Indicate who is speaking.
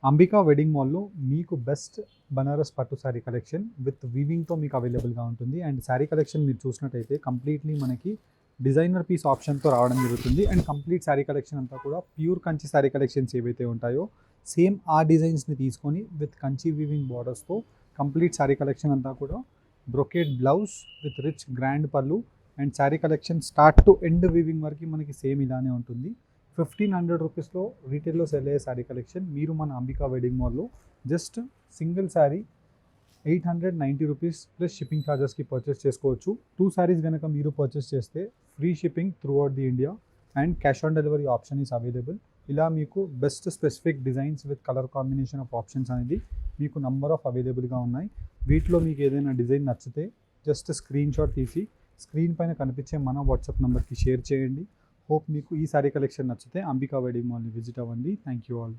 Speaker 1: Ambika wedding మాల్‌లో మీకు best Banaras పట్టు శారీ కలెక్షన్ విత్ వీవింగ్‌తో మీకు అవైలబుల్‌గా ఉంటుంది. అండ్ శారీ కలెక్షన్ మీరు చూసినట్టయితే కంప్లీట్‌లీ మనకి డిజైనర్ పీస్ ఆప్షన్‌తో రావడం జరుగుతుంది. అండ్ కంప్లీట్ శారీ కలెక్షన్ అంతా కూడా ప్యూర్ కంచి శారీ కలెక్షన్స్ ఏవైతే ఉంటాయో సేమ్ ఆ డిజైన్స్‌ని తీసుకొని విత్ కంచి వీవింగ్ బార్డర్స్‌తో కంప్లీట్ శారీ కలెక్షన్ అంతా కూడా brocade blouse with rich grand pallu and sari collection start to end weaving వరకు మనకి సేమ్ ఇలానే ఉంటుంది. 1500 రూపీస్లో రీటైల్లో సెల్ అయ్యే శారీ కలెక్షన్ మీరు మన అంబికా వెడ్డింగ్ మాల్లో just single sari 890 rupees plus shipping ఛార్జెస్కి పర్చేస్ చేసుకోవచ్చు. 2 శారీస్ కనుక మీరు పర్చేస్ చేస్తే free shipping throughout the India and cash on delivery option is available. ఇలా మీకు best specific designs with colour combination of options అనేది మీకు నంబర్ ఆఫ్ అవైలబుల్గా ఉన్నాయి. వీటిలో మీకు ఏదైనా డిజైన్ నచ్చితే జస్ట్ స్క్రీన్ షాట్ తీసి స్క్రీన్ పైన కనిపించే మన వాట్సాప్ నెంబర్కి షేర్ చేయండి. హోప్ మీకు ఈ శారీ కలెక్షన్ నచ్చితే అంబికా వెడ్డింగ్ మాల్ని విజిట్ అవ్వండి. Thank you all.